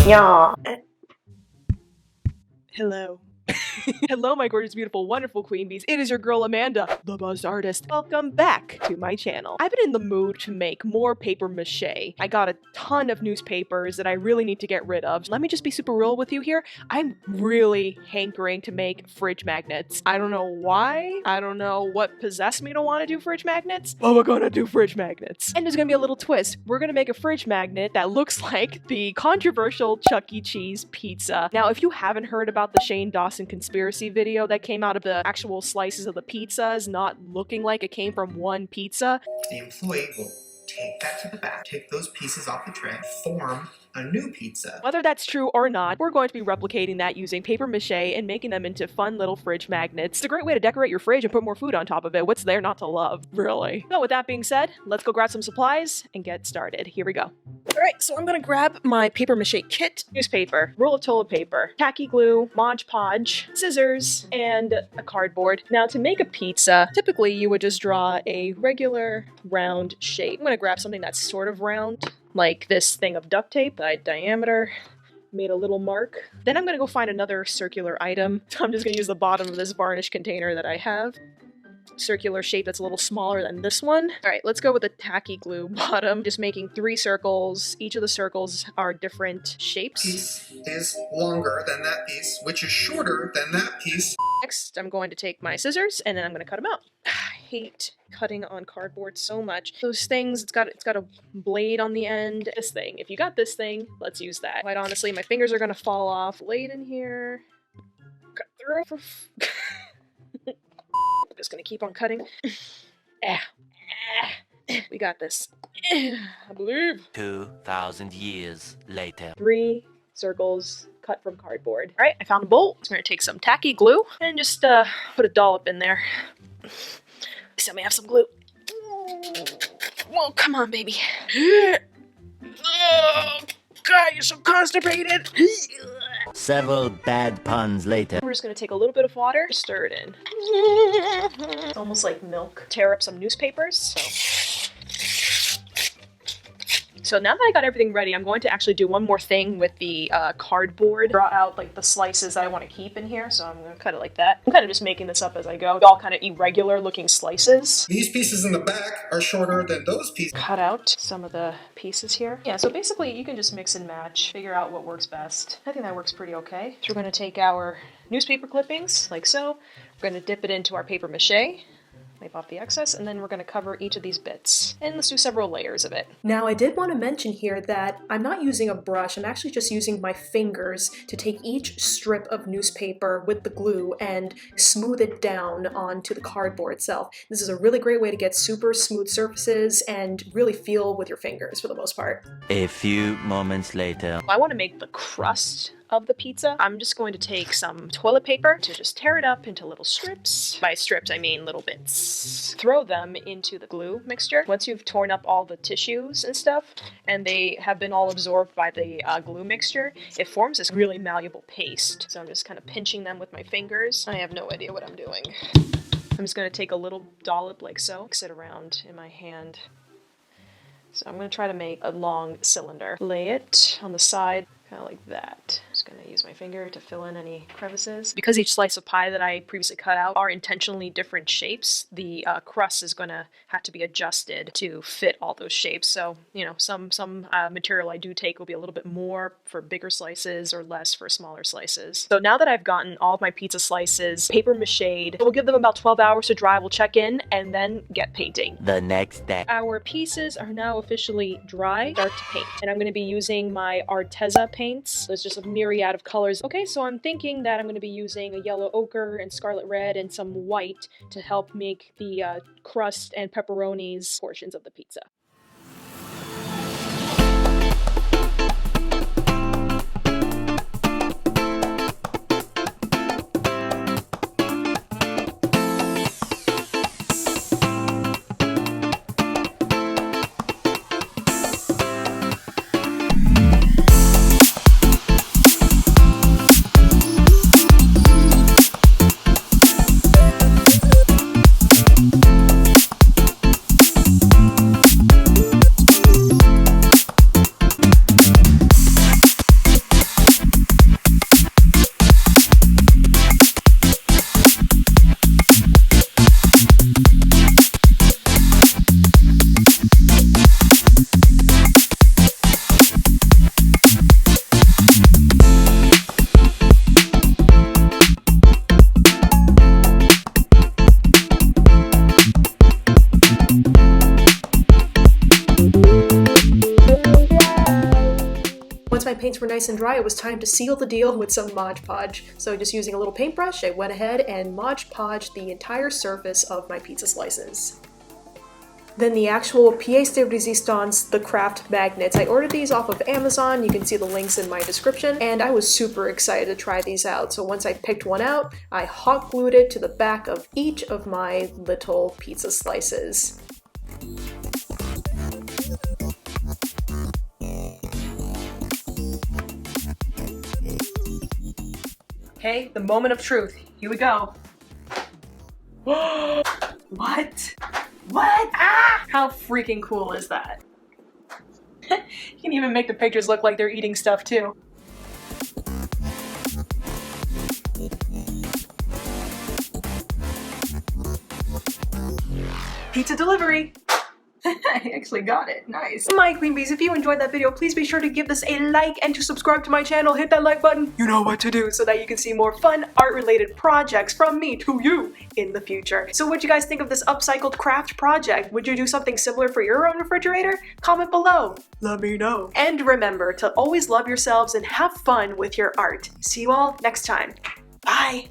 Yeah. Hello. Hello, my gorgeous, beautiful, wonderful queen bees. It is your girl Amanda, the Buzz Artist. Welcome back to my channel. I've been in the mood to make more paper mache. I got a ton of newspapers that I really need to get rid of. Let me just be super real with you here. I'm really hankering to make fridge magnets. I don't know why. I don't know what possessed me to want to do fridge magnets, but we're gonna do fridge magnets. And there's gonna be a little twist. We're gonna make a fridge magnet that looks like the controversial Chuck E. Cheese pizza. Now, if you haven't heard about the Shane Dawson conspiracy video that came out of the actual slices of the pizzas not looking like it came from one pizza, the employee will take that to the back, take those pieces off the tray, form a new pizza. whether that's true or not, we're going to be replicating that using paper mache and making them into fun little fridge magnets. It's a great way to decorate your fridge and put more food on top of it. What's there not to love, really? So with that being said, let's go grab some supplies and get started. Here we go. Alright, so I'm gonna grab my paper mache kit, newspaper, roll of toilet paper, tacky glue, Mod Podge, scissors, and a cardboard. Now to make a pizza, typically you would just draw a regular round shape. I'm gonna grab something that's sort of round, like this thing of duct tape, diameter, made a little mark. Then I'm gonna go find another circular item. I'm just gonna use the bottom of this varnish container that I have. Circular shape that's a little smaller than this one. All right, let's go with the tacky glue bottom. Just making 3 circles. Each of the circles are different shapes. Piece is longer than that piece, which is shorter than that piece. Next, I'm going to take my scissors and then I'm gonna cut them out. I hate cutting on cardboard so much. Those things, it's got a blade on the end. This thing, if you got this thing, let's use that. Quite honestly, my fingers are gonna fall off. Blade in here. Cut through. I'm just gonna keep on cutting. We got this. I believe. 2,000 years later. 3 circles cut from cardboard. All right, I found a bolt. I'm gonna take some tacky glue and just put a dollop in there. At least I may have some glue. Whoa, come on, baby. Oh, God, you're so constipated. Several bad puns later. We're just gonna take a little bit of water, stir it in. It's almost like milk. Tear up some newspapers. So now that I got everything ready, I'm going to actually do one more thing with the cardboard. Draw out like the slices that I want to keep in here, so I'm gonna cut it like that. I'm kind of just making this up as I go. All kind of irregular looking slices. These pieces in the back are shorter than those pieces. Cut out some of the pieces here. Yeah, so basically you can just mix and match, figure out what works best. I think that works pretty okay. So we're gonna take our newspaper clippings, like so. We're gonna dip it into our paper mache. Wipe off the excess, and then we're going to cover each of these bits. And let's do several layers of it. Now, I did want to mention here that I'm not using a brush. I'm actually just using my fingers to take each strip of newspaper with the glue and smooth it down onto the cardboard itself. This is a really great way to get super smooth surfaces and really feel with your fingers for the most part. A few moments later. I want to make the crust of the pizza. I'm just going to take some toilet paper to just tear it up into little strips. By strips, I mean little bits. Throw them into the glue mixture. Once you've torn up all the tissues and stuff, and they have been all absorbed by the glue mixture, it forms this really malleable paste. So I'm just kind of pinching them with my fingers. I have no idea what I'm doing. I'm just going to take a little dollop like so, mix it around in my hand. So I'm going to try to make a long cylinder. Lay it on the side, kind of like that. Just going to use my finger to fill in any crevices. Because each slice of pie that I previously cut out are intentionally different shapes, the crust is going to have to be adjusted to fit all those shapes. So, you know, some material I do take will be a little bit more for bigger slices or less for smaller slices. So now that I've gotten all of my pizza slices paper mached, we'll give them about 12 hours to dry. We'll check in and then get painting. The next day. Our pieces are now officially dry. Start to paint. And I'm going to be using my Arteza paints. There's just a myriad of colors. Okay, so I'm thinking that I'm going to be using a yellow ochre and scarlet red and some white to help make the crust and pepperonis portions of the pizza. once my paints were nice and dry, it was time to seal the deal with some Mod Podge. So just using a little paintbrush, I went ahead and Mod Podged the entire surface of my pizza slices. Then the actual pièce de résistance, the craft magnets. I ordered these off of Amazon, you can see the links in my description, and I was super excited to try these out. So once I picked one out, I hot glued it to the back of each of my little pizza slices. Okay, the moment of truth. Here we go. What? What? Ah! How freaking cool is that? You can even make the pictures look like they're eating stuff too. Pizza delivery! I actually got it. Nice. My Queen Bees, if you enjoyed that video, please be sure to give this a like and to subscribe to my channel. Hit that like button. You know what to do so that you can see more fun art-related projects from me to you in the future. So what'd you guys think of this upcycled craft project? Would you do something similar for your own refrigerator? Comment below. Let me know. And remember to always love yourselves and have fun with your art. See you all next time. Bye.